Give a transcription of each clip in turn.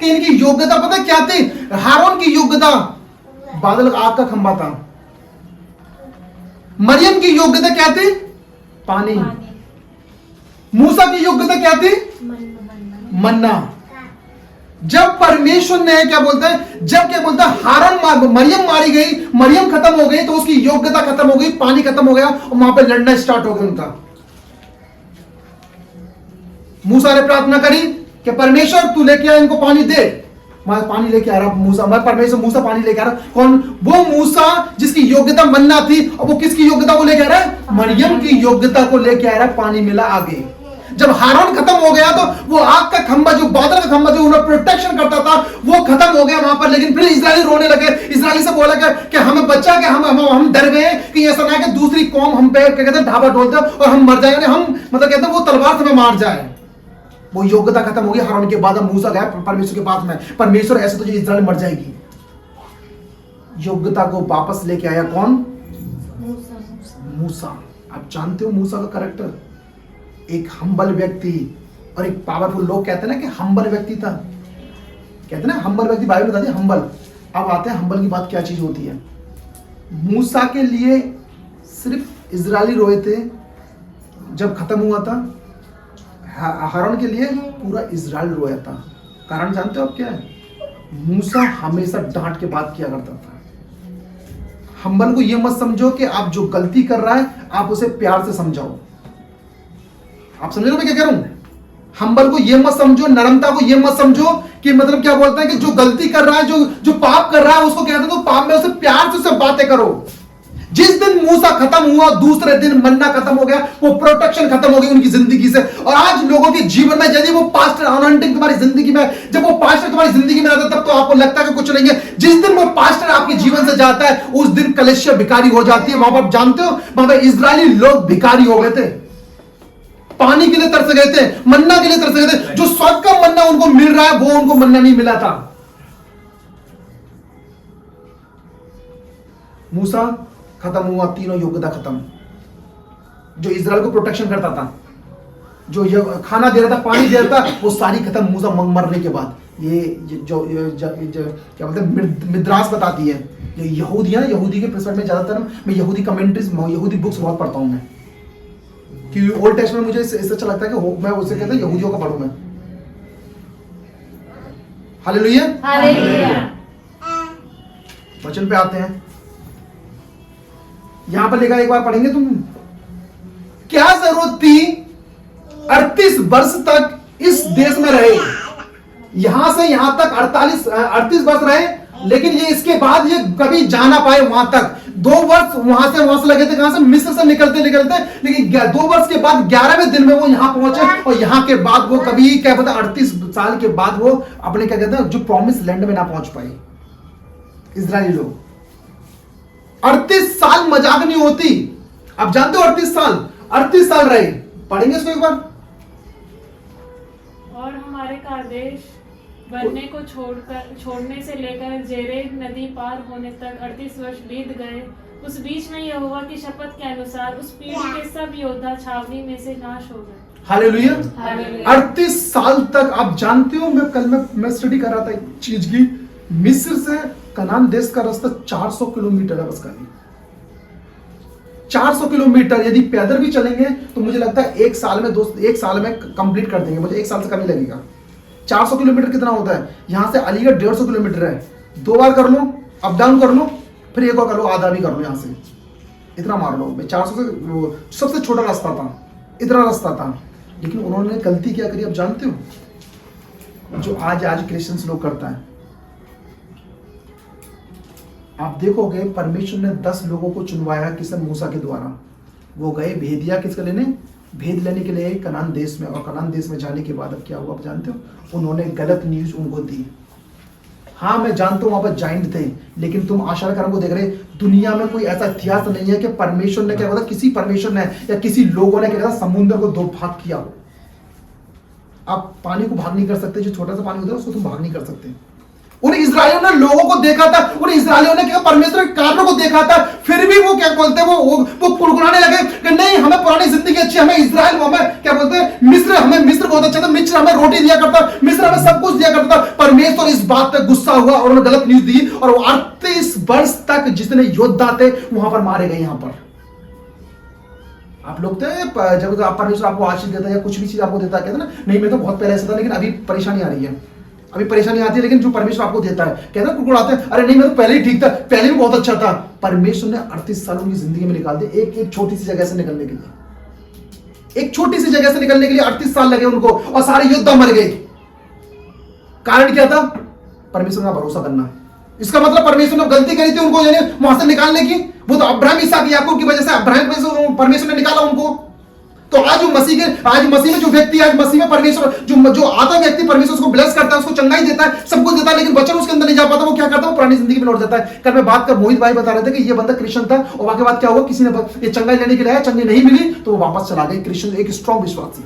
कि इनकी योग्यता पता क्या थी? हारून की योग्यता बादल आग का खंभा था। मरियम की योग्यता क्या थी? पानी। मूसा की योग्यता क्या थी? मन्ना। जब परमेश्वर ने क्या बोलता है, जब क्या बोलता है हारून मरियम मारी गई, मरियम खत्म हो गई, तो उसकी योग्यता खत्म हो गई, पानी खत्म हो गया और वहां पे लड़ना स्टार्ट हो गया उनका। मूसा ने प्रार्थना करी कि परमेश्वर तू लेके आ, इनको पानी दे। मैं पानी लेके आ रहा मूसा, मैं परमेश्वर मूसा पानी लेके आ रहा। कौन? वो मूसा जिसकी योग्यता मन्ना थी, और वो किसकी योग्यता को लेके आ रहा है? मरियम की योग्यता को लेके आ रहा है। पानी मिला आगे। जब हारून खत्म हो गया तो वो आग का खंभा, जो बादल का खंभा जो उन्हें प्रोटेक्शन करता था, वो खत्म हो गया वहां पर। लेकिन फिर इजरायली रोने लगे। इजरायली से बोला कि हमें बच्चा कि हम डर गए कि ऐसा ना कि दूसरी कौम हम पे क्या कहते हैं ढाबा डोल दे और हम मर जाएंगे, हम मतलब कहते हैं वो तलवार से हमें मार जाए। वो योग्यता खत्म हो गई हारून के बाद। मूसा गया परमेश्वर के पास में, परमेश्वर ऐसे तो इजराइल मर जाएगी। योग्यता को वापस लेके आया कौन? मूसा। आप जानते हो मूसा का कैरेक्टर, एक हम्बल व्यक्ति और एक पावरफुल। लोग कहते हैं ना कि हम्बल व्यक्ति था, कहते हैं ना हम्बल व्यक्ति, बाइबल बताती है हम्बल। अब आते हैं हम्बल की बात क्या चीज होती है। मूसा के लिए सिर्फ इजरायली रोए थे जब खत्म हुआ था, हारून के लिए पूरा इजराइल रोया था। कारण जानते हो आप क्या है? मूसा हमेशा डांट के बात किया करता था। हम्बल को यह मत समझो कि आप जो गलती कर रहा है आप उसे प्यार से समझाओ। आप समझ रहे हो मैं क्या कह रहा हूं? हम्बल को यह मत समझो, नरमता को यह मत समझो कि मतलब क्या बोलता है कि जो गलती कर रहा है, जो पाप कर रहा है, उसको कहते हैं तो पाप में उसे प्यार से उससे बातें करो। जिस दिन मूसा खत्म हुआ, दूसरे दिन मन्ना खत्म हो गया, वो प्रोटेक्शन खत्म हो गई उनकी जिंदगी से। और आज लोगों के जीवन में यदि वो पास्टर अनॉइंटिंग तुम्हारी जिंदगी में, जब वो पास्टर तुम्हारी जिंदगी में आता है, तब तो आपको लगता है कि कुछ नहीं है। जिस दिन वो पास्टर आपके जीवन से जाता है, उस दिन कलीसिया भिखारी हो जाती है। वहां पर जानते हो, वहां पर इजरायली लोग भिखारी हो गए थे। पानी के लिए तरस गए थे, मन्ना के लिए तरस गए थे। जो स्वर्ग का मन्ना उनको मिल रहा है, वो उनको मन्ना नहीं मिला था। मूसा खत्म हुआ, तीनों योग्यता खत्म। जो इजराइल को प्रोटेक्शन करता था, जो खाना दे रहा था, पानी दे रहा था, वो सारी खत्म मूसा मरने के बाद। ये जो क्या बोलते हैं, मिद्रास बताती है, ये यहूदी है ना, यहूदी के प्रेसमेंट में ज्यादातर मैं यहूदी कमेंट्रीज, यहूदी बुक्स बहुत पढ़ता हूं मैं, कि ओल्ड टेस्टमेंट मुझे इससे अच्छा लगता है कि मैं उसे कहता हूं यहूदियों का पढ़ूं मैं। Hallelujah, hallelujah. वचन पे आते हैं, यहां पर लिखा, एक बार पढ़ेंगे तुम। क्या जरूरत थी 38 वर्ष तक इस देश में रहे? यहां से यहां तक 38 वर्ष रहे, लेकिन ये इसके बाद ये कभी जा ना पाए वहां तक। 2 वर्ष वहां से लगे थे, कहां से? मिस्र से निकलते, लेकिन 2 वर्ष के बाद 11वें दिन में वो यहां पहुंचे। और यहां के बाद वो कभी क्या पता 38 साल के बाद वो अपने क्या कहते हैं जो प्रॉमिस लैंड में ना पहुंच पाए इजरायली लोग। 38 साल मजाक नहीं होती। आप जानते हो 38 साल रहे। पढ़ेंगे इसको एक बार। और हमारे कादेश बनने को छोड़ने से लेकर जेरेद नदी पार होने तक 38 वर्ष बीत गए। उस बीच में यहोवा की शपथ के अनुसार उस पीढ़ी के सब योद्धा छावनी में से नाश हो गए। हालेलुया। 38 साल तक। आप जानते हो, मैं स्टडी कर रहा था एक चीज की, मिस्र से कनान देश का रास्ता 400 किलोमीटर है बस खाली। 400 किलोमीटर यदि पैदल भी चलेंगे तो मुझे लगता है एक साल में कंप्लीट कर देंगे। मुझे 1 साल से कम ही लगेगा। 400 किलोमीटर कितना होता है? यहां से अलीगढ़ 150 किलोमीटर है। 2 बार कर लो, अप डाउन कर लो, फिर एक और कर लो, आधा भी कर लो। यहां से इतना मार लो। 400 से सबसे छोटा रास्ता था, इतना रास्ता था। लेकिन उन्होंने गलती क्या करी आप जानते हो? जो आज क्रिश्चियंस लोग करता है। आप देखोगे परमेश्वर ने 10 लोगों को चुनवाया, किसे? मूसा के द्वारा। वो गए भेदिया किसके लेने? भेद लेने के लिए कनान देश में। और कनान देश में जाने के बाद अब क्या हुआ आप जानते हो? उन्होंने गलत न्यूज उनको दी। हाँ, मैं जानता हूं वहां पर जाइंट थे, लेकिन तुम आशा कर्म को देख रहे, दुनिया में कोई ऐसा इतिहास नहीं है कि परमेश्वर ने क्या बोला, किसी परमेश्वर ने या किसी लोगों ने क्या समुद्र को 2 भाग किया हो। आप पानी को भाग नहीं कर सकते, जो छोटा सा पानी होता है उसको तुम भाग नहीं कर सकते। उन इजरायलियों ने लोगों को देखा था, उन इजरायलियों ने क्या परमेश्वर के कार्यों को देखा था, फिर भी वो क्या बोलते हैं, वो कुड़कुड़ाने लगे कि नहीं, हमें पुरानी जिंदगी अच्छी, हमें इजराइल, हमें क्या बोलते हैं मिस्र, हमें मिस्र बहुत अच्छा था, मिस्र हमें रोटी दिया करता, मिस्र हमें सब कुछ दिया करता। परमेश्वर इस बात पे गुस्सा हुआ और उन्होंने गलत न्यूज दी, और वो 38 वर्ष तक जितने योद्धा थे वहां पर मारे गए। यहां पर आप लोग थे जब आप परमेश्वर आपको आशीष देता है या कुछ भी चीज आपको देता है, कहते ना नहीं मैं तो बहुत पहले ऐसा था लेकिन अभी परेशानी आ रही है, अभी परेशानी आती है, लेकिन जो परमेश्वर आपको देता है, कहते ना कुड़कुड़ाते हैं, अरे नहीं मैं तो पहले ही ठीक था, पहले भी बहुत अच्छा था। परमेश्वर ने 38 साल उनकी जिंदगी में निकाल दिए, एक छोटी सी जगह से निकलने के लिए, एक छोटी सी जगह से निकलने के लिए 38 साल लगे उनको, और सारे योद्धा मर गए। कारण क्या था? परमेश्वर का भरोसा करना। इसका मतलब परमेश्वर ने गलती करी थी उनको यानी वहां से निकालने की, वो तो अब्राहम इसहाक याकूब की वजह से अब्राहम में परमेश्वर ने निकाला उनको। तो आज मसीह में जो व्यक्ति, आज मसीह में परमेश्वर जो आता व्यक्ति, परमेश्वर उसको ब्लेस करता है, उसको चंगाई देता है, सब कुछ देता है, लेकिन वचन उसके अंदर नहीं जा पाता, वो क्या करता है? वो पुरानी जिंदगी में लौट जाता है। कल मैं बात कर मोहित भाई बता रहे थे कि ये बंदा क्रिश्चियन था, और वहां के बाद क्या हुआ, किसी ने ये चंगाई लेने के लिए आया, चंगाई नहीं मिली तो वो वापस चला गया। क्रिश्चियन एक स्ट्रॉन्ग विश्वासी,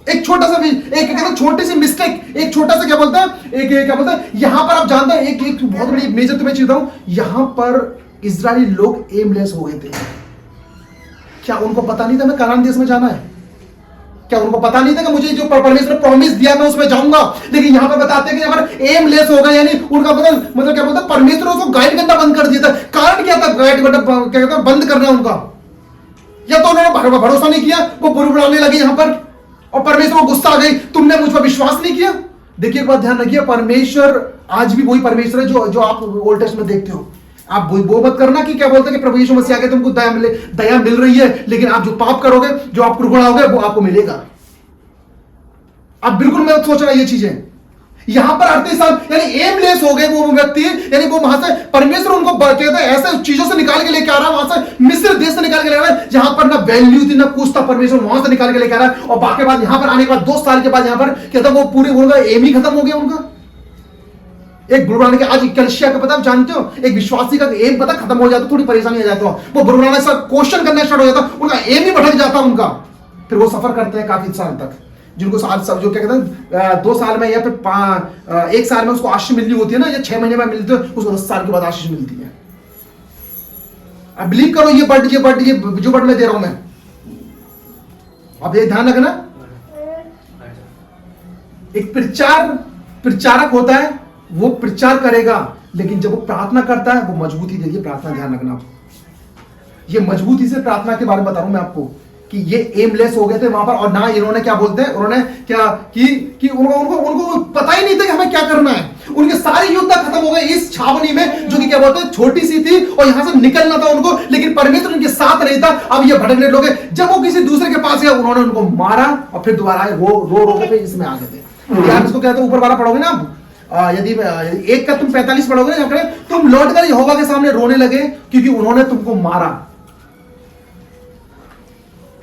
एक छोटा सा भी एक छोटी सी मिस्टेक, एक छोटा सा क्या बोलता है यहां पर आप जानते हैं एक बहुत बड़ी मेजर तुम्हें चीज हूं, यहां पर इजरायली लोग एमलेस हो गए थे। क्या उनको पता नहीं था मैं कनान देश में जाना है? क्या उनको पता नहीं था कि मुझे जो परमेश्वर ने प्रॉमिस दिया मैं उसमें जाऊंगा? लेकिन यहां पर बताते हैं कि यहां पर एमलेस हो गए, यानी उनका मतलब क्या बोलता है, परमेश्वर उसको गाइड करना बंद कर दिया था। कारण क्या था गाइड करना, क्या कहता है, बंद करना उनका? या तो उन्होंने भरोसा नहीं किया, वो बुड़बुड़ाने लगे यहां पर, और परमेश्वर को गुस्सा आ गई, तुमने मुझ पर विश्वास नहीं किया। देखिए एक बात ध्यान रखिए, परमेश्वर आज भी वही परमेश्वर है जो आप ओल्ड टेस्टमेंट में देखते हो। आप वो मत करना कि क्या बोलते हैं कि प्रभु यीशु मसीह आके तुमको दया मिल रही है, लेकिन आप जो पाप करोगे, जो आप कुड़कुड़ाओगे, वो आपको मिलेगा। आप बिल्कुल मत सोचना ये चीजें। यहां पर 38 साल यानी एमलेस हो गए वो व्यक्ति, यानी वो वहां से परमेश्वर उनको कहते हैं ऐसे चीजों से निकाल के लेके आ रहा है, वहां से मिस्र देश से निकाल के लेके आ रहा है जहां पर ना वैल्यू थी ना कुछ था, परमेश्वर वहां से निकाल के लेके आ रहा है। और बाकी बाद यहां पर आने के बाद 2 साल के बाद यहां पर कहता वो पूरे उनका एम ही खत्म हो गया उनका। एक बुड़बुड़ाने के, आज कलिसिया का पता आप जानते हो, एक विश्वासी का एम पता खत्म हो जाता, थोड़ी परेशानी आ जाता हो, वो बुड़बुड़ाने से क्वेश्चन करना स्टार्ट हो जाता, उनका एम ही भटक जाता उनका, फिर वो सफर करते हैं काफी साल तक। जिनको साल सब जो क्या कहते हैं 2 साल में या फिर 1 साल में उसको आशीष मिलनी होती है ना, या 6 महीने में मिलती है, उसको 10 साल के बाद आशीष मिलती है। अब बिलीव करो, ये जो बर्ड मैं दे रहा हूं मैं, आप ये ध्यान रखना। एक प्रचारक होता है, वो प्रचार करेगा, लेकिन जब वो प्रार्थना करता है वो मजबूती देगी प्रार्थना। ध्यान रखना, ये मजबूती से प्रार्थना के बारे में बता रहा हूं मैं आपको कि ये एमलेस हो गए थे वहां पर, और ना इन्होंने क्या बोलते हैं, उन्होंने क्या कि उनको पता ही नहीं था कि हमें क्या करना है। उनके सारे योद्धा खत्म हो गए इस छावनी में, जो कि क्या बोलते हैं छोटी सी थी, और यहां से निकलना था उनको, लेकिन परमेश्वर उनके साथ नहीं था। अब ये भटकने लोग, जब वो किसी दूसरे के पास गया, उन्होंने उनको मारा और फिर दोबारा आए, रो के इसमें आ गए थे। क्या इसको कहते हैं, ऊपर वाला पढ़ोगे ना यदि 1 का तुम 45 पढ़ोगे ना, तुम लौट कर यहोवा के सामने रोने लगे क्योंकि उन्होंने तुमको मारा।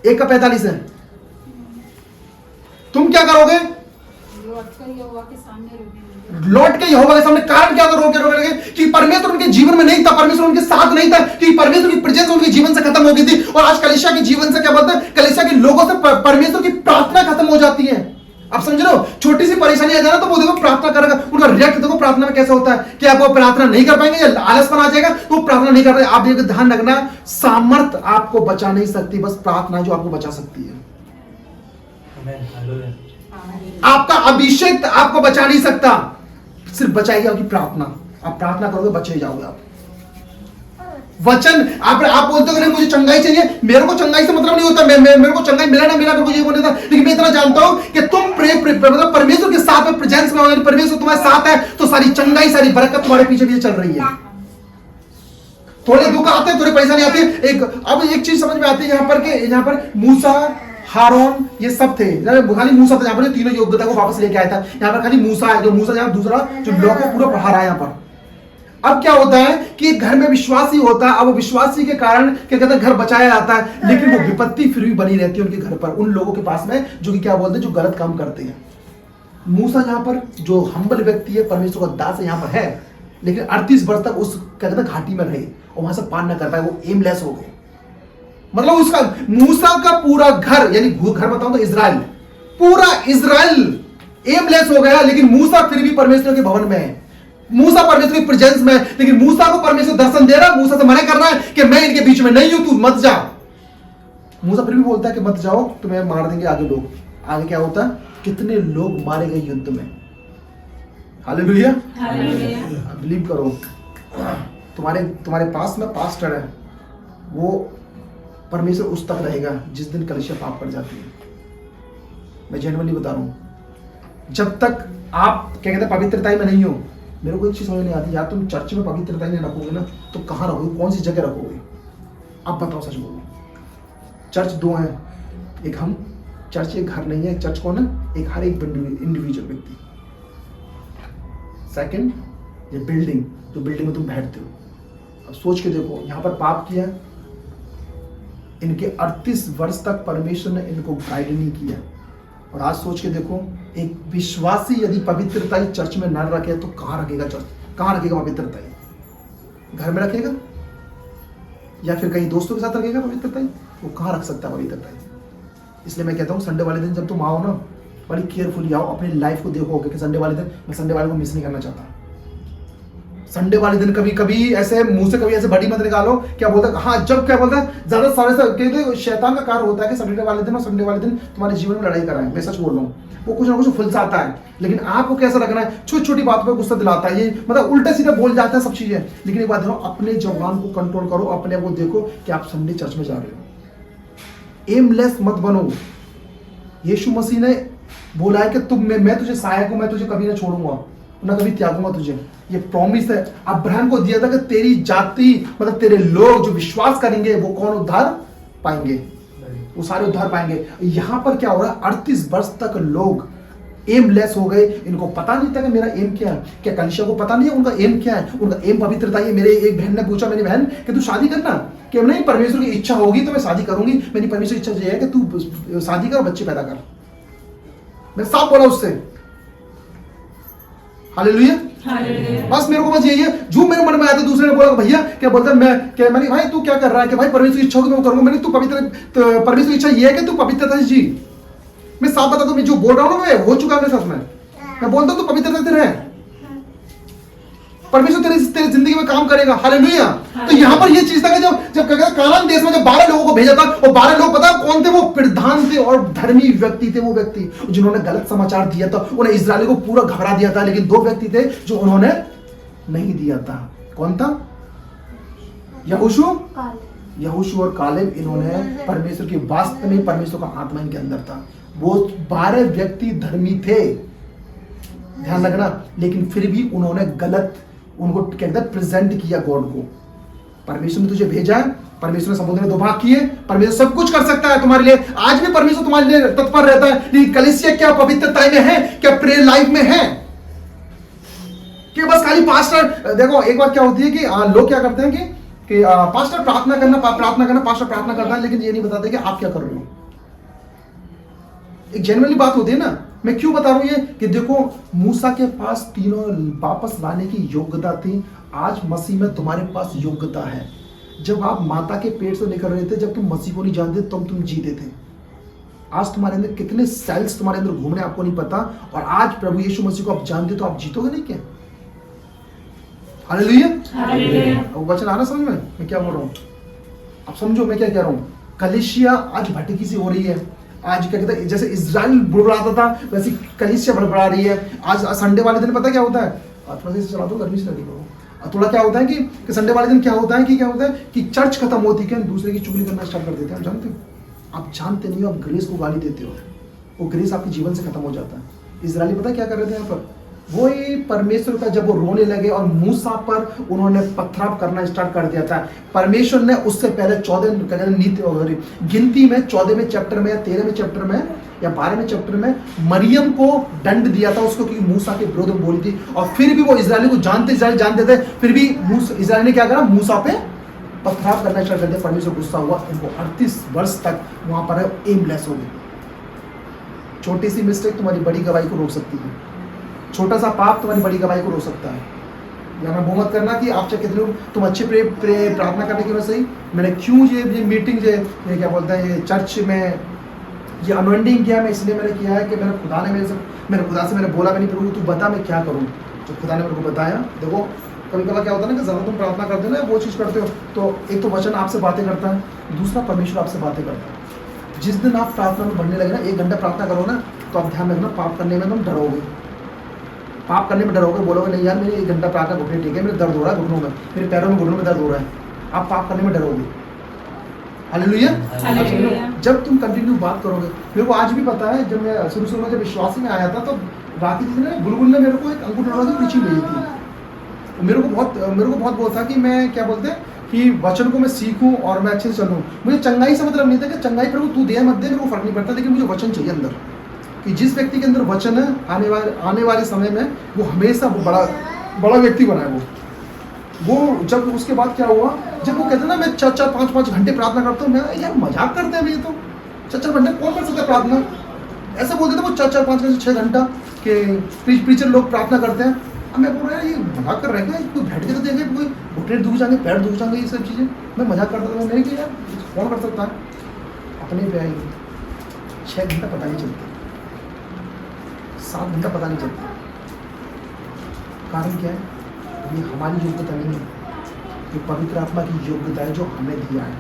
1 का 45 है। तुम क्या करोगे? लौट के यहोवा के सामने। कारण क्या था रोके लगे? कि परमेश्वर उनके जीवन में नहीं था, परमेश्वर उनके साथ नहीं था, कि परमेश्वर की प्रेजेंस उनके जीवन से खत्म हो गई थी। और आज कलीसिया के जीवन से क्या बोलते हैं, कलीसिया के लोगों से परमेश्वर की प्रार्थना खत्म हो जाती है। आप समझ रहे हो? छोटी सी परेशानी आ जाए ना तो वो देखो प्रार्थना करेगा, उनका रिएक्ट देखो प्रार्थना में कैसा होता है। क्या वो प्रार्थना नहीं कर पाएंगे या आलसपन आ जाएगा तो प्रार्थना नहीं कर रहे। आप ये ध्यान रखना, सामर्थ आपको बचा नहीं सकती, बस प्रार्थना जो आपको बचा सकती है। आपका अभिषेक आपको बचा नहीं सकता, सिर्फ बचाएगी आपकी प्रार्थना। आप प्रार्थना करोगे बचे जाओगे आप। वचन आप बोलते हो मुझे चंगाई चाहिए, मेरे को चंगाई से मतलब नहीं होता, मेरे को चंगाई मिला ना मिला मेरे को ये बोलने था, लेकिन मैं इतना जानता हूं कि तुम मतलब परमेश्वर के साथ में प्रेजेंस में हो, परमेश्वर तुम्हारे साथ है तो सारी चंगाई सारी बरकत तुम्हारे पीछे पीछे चल रही है। थोड़े दुख आते हैं, थोड़ी परेशानी आती है। अब एक चीज समझ में आती है यहाँ पर मूसा, हारून ये सब थे, खाली मूसा था यहाँ पर, तीनों योग्यता को वापस लेके आया था। यहाँ पर खाली मूसा है, जो मूसा यहाँ दूसरा जो लोगों को पूरा पढ़ा रहा है यहाँ पर। अब क्या होता है कि घर में विश्वासी होता है, अब वो विश्वासी के कारण क्या कहते हैं घर बचाया जाता है, लेकिन वो विपत्ति फिर भी बनी रहती है उनके घर पर, उन लोगों के पास में जो कि क्या बोलते हैं जो गलत काम करते हैं। मूसा यहाँ पर जो हम्बल व्यक्ति है, परमेश्वर का दास है, यहाँ पर है, लेकिन 38 वर्ष तक उस क्या कहते हैं घाटी में रहे और वहां से पार न कर पाए, वो एमलेस हो गए। मतलब उसका मूसा का पूरा घर, यानी घर बताऊं तो इजराइल, पूरा इजराइल एमलेस हो गया, लेकिन मूसा फिर भी परमेश्वर के भवन में है, मूसा परमेश्वर की प्रेजेंस में, लेकिन मूसा को परमेश्वर दर्शन दे रहा है, मूसा से मना कर रहा है कि मैं इनके बीच में नहीं हूं, तू मत जा। मूसा फिर भी बोलता है कि मत जाओ, तुम्हें मार देंगे आगे लोग। आगे क्या होता है, कितने लोग मारे गए युद्ध में, हालेलुया। हालेलुया। बिलीव करो, तुम्हारे पास में पास्टर है, वो परमेश्वर उस तक रहेगा जिस दिन कलीसिया पाप कर जाती है। मैं जेन्युइनली बता रहा हूँ, जब तक आप क्या कहते हैं पवित्रता में नहीं हो। मेरे को एक चीज समझ नहीं आती, यार तुम चर्च में पवित्रता नहीं रखोगे ना तो कहाँ रखोगे, कौन सी जगह रखोगे? अब बताओ, सच बोलो। चर्च दो हैं, एक हम, चर्च एक घर नहीं है। चर्च कौन है? एक हर एक इंडिविजुअल व्यक्ति। सेकंड, ये बिल्डिंग, जो बिल्डिंग में तुम बैठते हो। अब सोच के देखो, यहाँ पर पाप किया, इनके 38 वर्ष तक परमेश्वर ने इनको गाइड नहीं किया, और आज सोच के देखो, एक विश्वासी यदि पवित्रता ही चर्च में न रखे तो कहाँ रखेगा चर्च? कहाँ रखेगा पवित्रता? घर में रखेगा या फिर कहीं दोस्तों के साथ रखेगा पवित्रता? वो कहाँ रख सकता है पवित्रता? इसलिए मैं कहता हूँ संडे वाले दिन जब तुम आओ ना, बड़ी केयरफुली आओ, अपनी लाइफ को देखोगे कि संडे वाले दिन, मैं संडे वाले को मिस नहीं करना चाहता। संडे वाले दिन कभी कभी ऐसे मुंह से कभी ऐसे बड़ी मत निकालो, क्या बोलता है, हाँ जब क्या बोलता है, ज्यादा सारे कहते शैतान का कार्य होता है कि संडे वाले दिन और संडे वाले दिन तुम्हारे जीवन में लड़ाई कराए। मैं सच बोल रहा हूँ, वो कुछ ना कुछ फुलसाता है, लेकिन आपको कैसा रखना है, छोटी छोटी बात पर गुस्सा दिलाता है, ये मतलब उल्टा सीधा बोल जाता है सब चीजें। लेकिन एक बात देखो, अपने जवान को कंट्रोल करो, अपने आप को देखो कि आप संडे चर्च में जा रहे हो। एमलेस मत बनो। यीशु मसीह ने बोला है कि मैं तुझे सहायक हूं, मैं तुझे कभी ना छोड़ूंगा, ना कभी त्यागूंगा तुझे। ये प्रॉमिस है अब्राहम को दिया था कि तेरी जाति, मतलब तेरे लोग जो विश्वास करेंगे वो कौन उद्धार पाएंगे? वो सारे उद्धार पाएंगे। यहाँ पर क्या हो रहा है, 38 वर्ष तक लोग एमलेस हो गए। इनको पता नहीं था कि मेरा एम क्या है। क्या कलीसिया को पता नहीं है उनका एम क्या है? उनका एम पवित्रता है। मेरे एक बहन ने पूछा, मेरी बहन, कि तू शादी करना? कि नहीं, परमेश्वर की इच्छा होगी तो मैं शादी करूंगी। मेरी परमेश्वर की इच्छा ये है कि तू शादी कर और बच्चे पैदा कर। मैं साफ बोला उससे, हालेलुया। बस मेरे को बस यही है जो मेरे मन में आया था। दूसरे ने बोला भैया क्या बोलता है, मैंने भाई तू क्या कर रहा है? कि भाई परमेश्वर की इच्छा होगी मैं करूंगा। मैंने तू पवित्र, परमेश्वर की इच्छा ये है कि तू पवित्रता से जी। मैं साफ बता दूं, मैं जो बोल रहा हूं ना, मैं हो चुका है मेरे साथ में। मैं बोलता हूं तू पवित्रता से रह, परमेश्वर तेरे जिंदगी में काम करेगा। हालेलुया। तो यहाँ पर ये चीज था कि जब कानान देश में जब 12 लोगों को भेजा था, और 12 लोग पता कौन थे? वो प्रधान थे और धर्मी व्यक्ति थे। वो व्यक्ति जिन्होंने गलत समाचार दिया था, उन्हें इजरायली को पूरा घबरा दिया था। लेकिन 2 व्यक्ति थे जो उन्होंने नहीं दिया था। कौन था? यहोशू और कालेब। इन्होंने परमेश्वर की वास्तव में, परमेश्वर का आत्मा इनके अंदर था। वो 12 व्यक्ति धर्मी थे, ध्यान रखना, लेकिन फिर भी उन्होंने गलत, उनको क्या कहते हैं, प्रेजेंट किया गॉड को। परमेश्वर ने तुझे भेजा है, परमेश्वर ने समुद्र में 2 भाग किए, परमेश्वर सब कुछ कर सकता है तुम्हारे लिए। आज भी परमेश्वर तुम्हारे लिए तत्पर रहता है। लेकिन कलीसिया क्या पवित्रता में है? क्या प्रेयर लाइफ में है? कि बस खाली पास्टर, देखो एक बात क्या होती है कि लोग क्या करते हैं कि पास्टर प्रार्थना करना, पास्टर प्रार्थना करना है, लेकिन ये नहीं बताते कि आप क्या कर रहे हो। एक जेन्युइनली बात होती है ना। मैं क्यों बता रहा हूं ये कि देखो, मूसा के पास तीनों वापस लाने की योग्यता थी। आज मसीह में तुम्हारे पास योग्यता है। जब आप माता के पेट से निकल रहे थे, जब तुम मसीह को नहीं जानते, तब तुम जीते थे। आज तुम्हारे अंदर कितने सेल्स तुम्हारे अंदर घूम रहे हैं आपको नहीं पता, और आज प्रभु यीशु मसीह को आप जानते तो आप जीतोगे नहीं क्या? हालेलुया। वो वचन आ रहा समझ में मैं क्या बोल रहा हूँ? आप समझो मैं क्या कह रहा हूँ। कलीसिया आज भटकी सी हो रही है। आज क्या कहते हैं, जैसे इजराइल बुड़बुड़ाता था वैसी कलीसिया बड़बड़ा रही है। आज संडे वाले दिन पता क्या होता है? थोड़ा सा चला दो, गर्मी से लगी हो। थोड़ा क्या होता है कि संडे वाले दिन क्या होता है कि चर्च खत्म होती है, दूसरे की चुगली करना स्टार्ट कर देते हैं। आप जानते हो? आप जानते नहीं हो, आप ग्रेस को गाली देते हो, वो ग्रेस आपके जीवन से खत्म हो जाता है। इजराइली पता क्या कर रहे थे यहाँ पर? वही परमेश्वर का जब वो रोने लगे और मूसा पर उन्होंने पथराव करना स्टार्ट कर दिया था। परमेश्वर ने उससे पहले 14 गिनती में 14वें चैप्टर में या 13वें चैप्टर में या 12वें चैप्टर में मरियम को दंड दिया था उसको, कि मूसा के विरोध में बोली थी। और फिर भी वो इजराइली को जानते थे, फिर भी इजराइल ने क्या करा? मूसा पे पथराव करना स्टार्ट कर दिया। परमेश्वर गुस्सा हुआ, इनको 38 वर्ष तक वहां पर एमलेस हो गए। छोटी सी मिस्टेक तुम्हारी बड़ी गवाही को रोक सकती है। छोटा सा पाप तुम्हारी बड़ी गवाही को रोक सकता है। यानी वो मत करना कि आप चाहे कितने तुम अच्छे प्रार्थना करने की वजह से ही मैंने क्यों ये मीटिंग ये क्या बोलते हैं, ये चर्च में ये अनवेंडिंग किया, मैं इसलिए मैंने किया है कि मेरे खुदा से मैंने बोला, मैंने प्रभु तू बता मैं क्या करूँ। तो खुदा ने मेरे को बताया। देखो कभी कभी क्या होता है ना कि ज़्यादा तुम प्रार्थना करते हो ना, वो चीज़ करते हो, तो एक तो वचन आपसे बातें करता है, दूसरा परमेश्वर आपसे बातें करता है। जिस दिन आप प्रार्थना में बढ़ने लगे ना, 1 घंटा प्रार्थना करो ना, तो आप ध्यान रखना पाप करने में तुम डरोगे। पाप करने में डरोगे, बोलोगे नहीं यार मेरे 1 घंटा प्रार्थना घुटने टेके, मेरे दर्द हो रहा है घुटनों में, मेरे पैरों में घुटनों में दर्द हो रहा है, आप पाप करने में डरोगे। हालेलुया। हालेलुया। जब तुम कंटिन्यू बात करोगे, मेरे को आज भी पता है जब मैं शुरू में जब विश्वासी में आया था तो राखी जी ने गुलगुल ने मेरे को एक अंकुर डोरा की प्रीचिंग भेजी थी। मेरे को बहुत वो था कि मैं क्या बोलते हैं कि वचन को मैं सीखूं और मैं अच्छे से चलूं। मुझे चंगाई से मतलब नहीं था कि चंगाई प्रभु तू दे मत दे, मेरे को फर्क नहीं पड़ता, लेकिन मुझे वचन चाहिए अंदर, कि जिस व्यक्ति के अंदर वचन है आने वाले समय में वो हमेशा वो बड़ा व्यक्ति बनाए। वो जब उसके बाद क्या हुआ, जब वो कहते ना मैं 4-4 5-5 घंटे प्रार्थना करता हूँ, मैं यार मजाक करते हैं, ये तो 4-4 घंटे कौन कर सकता है प्रार्थना, ऐसा बोलते थे वो 4-4 5 6 घंटा के प्रीचर लोग प्रार्थना करते हैं। अब मैं बोल रहा है ये मजाक कर रहे हैं क्या, कोई बैठ के तो देखे, कोई घुटने दुख जाएंगे, पैर दुख जाएंगे, ये सब चीज़ें मैं मजाक करता था। मैंने कहा यार कौन कर सकता है, अपने पे आएगी 6 घंटा पता नहीं चलता, 7 घंटा पता नहीं चलता। कारण क्या है, ये हमारी योग्यता नहीं है, ये पवित्र आत्मा की योग्यता है जो हमें दिया है।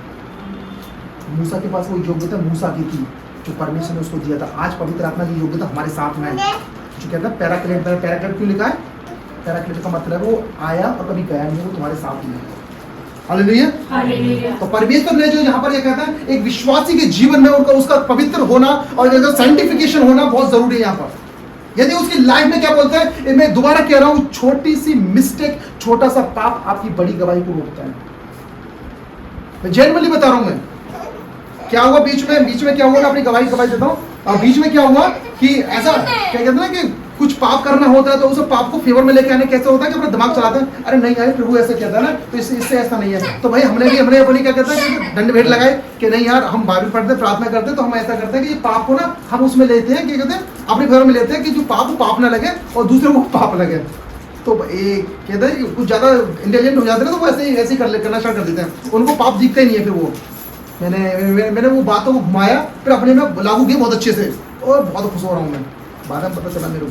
मूसा के पास वो योग्यता मूसा की थी जो परमेश्वर ने उसको दिया था। आज पवित्र आत्मा की योग्यता हमारे साथ में है, जो कहता है पैराक्लेट। पैराक्लेट क्यों लिखा है, पैराक्लेट का मतलब वो आया और कभी गया नहीं, वो तुम्हारे साथ ही है। हालेलुया। तो परमेश्वर ने जो यहाँ पर ये कहता है एक विश्वासी के जीवन में उसका पवित्र होना और साइंटिफिकेशन होना बहुत जरूरी है। यहाँ पर यदि उसकी लाइफ में क्या बोलते हैं, मैं दोबारा कह रहा हूं, छोटी सी मिस्टेक, छोटा सा पाप आपकी बड़ी गवाही को रोकता है। मैं जेन्युइनली बता रहा हूं। मैं क्या हुआ बीच में क्या हुआ, मैं अपनी गवाही देता हूं। और बीच में क्या हुआ कि ऐसा क्या कहते हैं ना कि कुछ पाप करना होता है तो उस पाप को फेवर में लेके आने कैसे होता है कि अपना दिमाग चलाते हैं, अरे नहीं यार प्रभु ऐसे कहता है ना, तो इससे ऐसा नहीं है। तो भाई हमने अपनी क्या कहते हैं दंड भेंट लगाए कि नहीं यार हम बाइबल पढ़ते प्रार्थना करते तो हम ऐसा करते हैं कि ये पाप को ना हम उसमें लेते हैं, क्या कहते हैं अपने फेवर में लेते हैं कि जो पाप ना लगे और दूसरे को पाप लगे। तो कहते हैं कुछ ज़्यादा इंटेलिजेंट हो जाते हैं तो वो ऐसे ही करना स्टार्ट कर देते हैं, उनको पाप दिखता ही नहीं है। फिर वो मैंने वो बातों को घुमाया, फिर अपने में लागू किया बहुत अच्छे से और बहुत खुश हो रहा हूँ मैं। बाद में पता चला मेरे को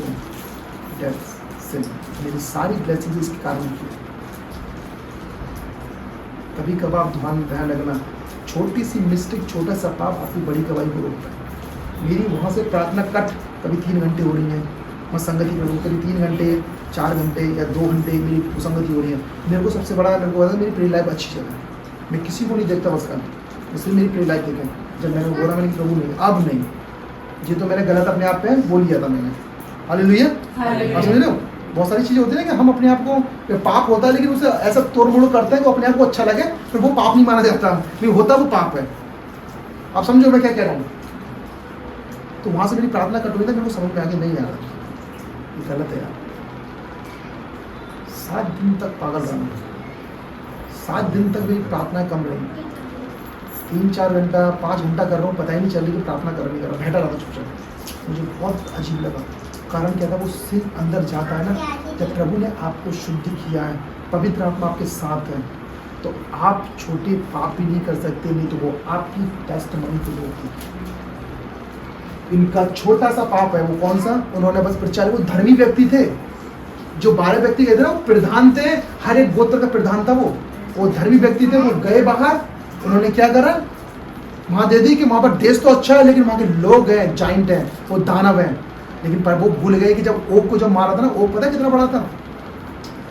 मेरी सारी ब्लेसिंग्स इसके कारण की। कभी कभार ध्यान रखना, छोटी सी मिस्टेक, छोटा सा पाप आपकी बड़ी गवाही को रोकता है। मेरी वहाँ से प्रार्थना कट कभी 3 घंटे हो रही है, मैं संगति में कभी 3 घंटे 4 घंटे या 2 घंटे मेरी संगति हो रही है। मेरे को सबसे बड़ा मेरे को मेरी प्रे लाइफ अच्छी चल रही है, मैं किसी को नहीं देखता बस का, इसलिए मेरी प्रे लाइफ देखें। जब मैंने बोला मैंने प्रभु नहीं, अब नहीं, ये तो मैंने गलत अपने आप पे बोल लिया था मैंने। हालेलुया। आप समझ रहे हो, बहुत सारी चीज़ें होती है ना कि हम अपने आप को पाप होता है लेकिन उसे ऐसा तोड़ मोड़ करते हैं कि अपने आप को अच्छा लगे, फिर वो पाप नहीं माना जाता, नहीं होता वो पाप है। आप समझो मैं क्या कह रहा हूँ। तो वहाँ से मेरी प्रार्थना कट हुई था, मेरे को समझ में आगे नहीं आ रहा ये गलत है यार। 7 दिन तक पागल रहना, 7 दिन तक मेरी प्रार्थना कम रही, 3-4 घंटा 5 घंटा कर रहा हूँ, पता ही नहीं चल रही कि प्रार्थना कर नहीं कर रहा, बैठा रहा था चुपचाप। मुझे बहुत अजीब लगा। कारण क्या था, वो सिर्फ अंदर जाता है ना, जब प्रभु ने आपको शुद्ध किया है, पवित्र आत्मा आपके साथ है, तो आप छोटे पाप भी नहीं कर सकते, नहीं तो वो आपकी टेस्टमनी को रोकती। इनका छोटा सा पाप है, वो कौन सा, उन्होंने बस प्रचार, वो धर्मी व्यक्ति थे, जो 12 व्यक्ति कहते ना, वो प्रधान थे, हर एक गोत्र का प्रधान था वो धर्मी व्यक्ति थे। वो गए बाहर, उन्होंने क्या करा, वहाँ दे दी कि वहाँ पर देश तो अच्छा है लेकिन वहाँ के लोग हैं, जाइंट हैं, वो दानव हैं। लेकिन पर वो भूल गए कि जब ओक को जब मारा था ना, ओक पता है कितना बड़ा था,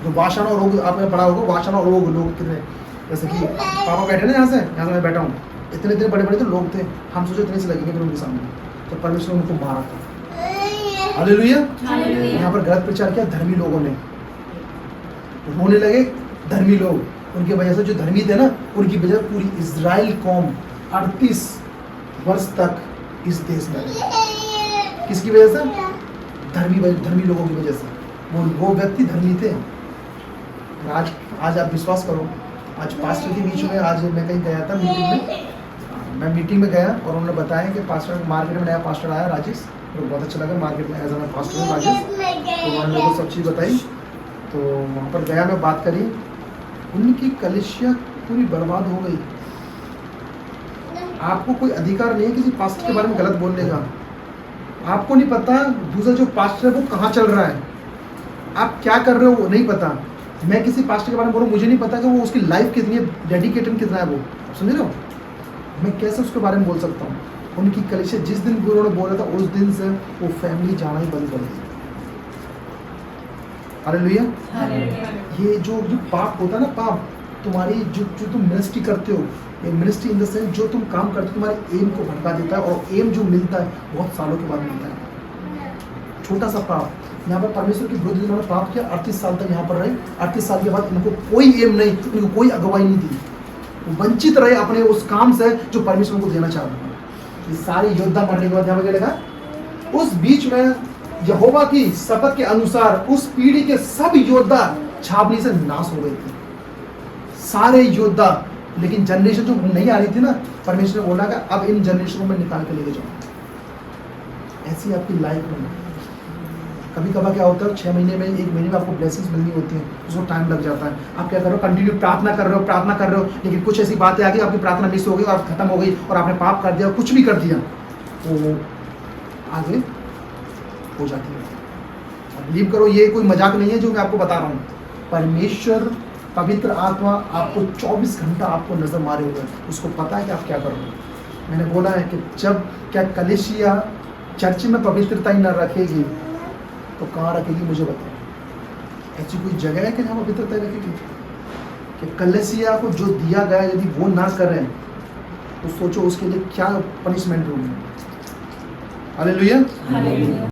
जो वाषण और रोग आपने पढ़ा होगा, वाषण और रोग लोग कितने, जैसे कि पापा बैठे ना यहाँ से मैं बैठा हूँ, इतने बड़े बड़े तो लोग थे, हम सोचे इतने से लगेंगे फिर उनके सामने, तो परमेश्वर ने उनको मारा था। हालेलुया। यहाँ पर गलत प्रचार किया धर्मी लोगों ने, होने लगे धर्मी लोग, उनकी वजह से जो धर्मी थे ना, उनकी वजह पूरी इजराइल कौम 38 वर्ष तक इस देश में, किसकी वजह से, धर्मी लोगों की वजह से। वो व्यक्ति धर्मी थे। आज आप विश्वास करो, आज पास्टर के बीच में, आज मैं कहीं गया था मीटिंग में, मैं मीटिंग में गया और उन्होंने बताया कि पास्टर मार्केट में नया पास्टर आया राजेश, तो बहुत अच्छा लगा, मार्केट में एज मैं पास्टर हूँ राजेश, तो उन्होंने मेरे को सब चीज़ बताई। तो वहाँ पर गया, मैं बात करी, उनकी कलिसिया पूरी बर्बाद हो गई। आपको कोई अधिकार नहीं है किसी पास्टर के बारे में गलत बोलने का। आपको नहीं पता दूसरा जो पास्टर है वो कहाँ चल रहा है, आप क्या कर रहे हो वो नहीं पता। मैं किसी पास्टर के बारे में बोलूँ, मुझे नहीं पता कि वो उसकी लाइफ कितनी है, डेडिकेटेड कितना है, वो समझ रहे हो, मैं कैसे उसके बारे में बोल सकता हूँ। उनकी कलिसिया जिस दिन उन्होंने बोला था उस दिन से वो फैमिली जाना ही बंद कर दी। हालेलुया। हालेलुया। ये जो पाप होता है ना, पाप तुम्हारी जो जो तुम मिनिस्ट्री करते हो, ये मिनिस्ट्री इन द सेंस जो तुम काम करते हो तुम्हारे एम को भटका देता है, और एम जो मिलता है बहुत सालों के बाद मिलता है। छोटा सा पाप, यहाँ पर परमेश्वर की विरुद्ध इन्होंने पाप किया, 38 साल तक यहाँ पर रहे, 38 साल के बाद इनको कोई एम नहीं, इनको कोई अगुवाई नहीं दी, वो वंचित रहे अपने उस काम से जो परमेश्वर को देना चाहता था। ये सारे योद्धा मरने के बाद यहाँ पर क्या लिखा, उस बीच में यहोवा की शपथ के अनुसार उस पीढ़ी के सब योद्धा छावनी से नाश हो गए थे, सारे योद्धा। लेकिन जनरेशन जो नहीं आ रही थी ना, परमेश्वर ने बोला कि अब इन जनरेशनों में निकाल के लेके जाओ। ऐसी आपकी लाइफ में कभी कभार क्या होता है, 6 महीने में 1 महीने में आपको ब्लेसिंग्स मिलनी होती है, उसको टाइम लग जाता है। आप क्या कर रहे हो, कंटिन्यू प्रार्थना कर रहे हो, लेकिन कुछ ऐसी बातें आ गई, आपकी प्रार्थना मिस हो गई और खत्म हो गई, और आपने पाप कर दिया, कुछ भी कर दिया, तो आगे हो जाती है। बिलीव करो, ये कोई मजाक नहीं है जो मैं आपको बता रहा हूँ। परमेश्वर पवित्र आत्मा आपको 24 घंटा आपको नजर मारे हुए है, उसको पता है कि आप क्या करोगे। मैंने बोला है कि जब क्या कलीसिया चर्च में पवित्रता ही न रखेगी तो कहाँ रखेगी, मुझे बताओ। ऐसी कोई जगह है कि जहाँ पवित्रता रखेगी? कि कलीसिया को जो दिया गया यदि वो ना करें तो सोचो उसके लिए क्या पनिशमेंट होगी। हालेलुया।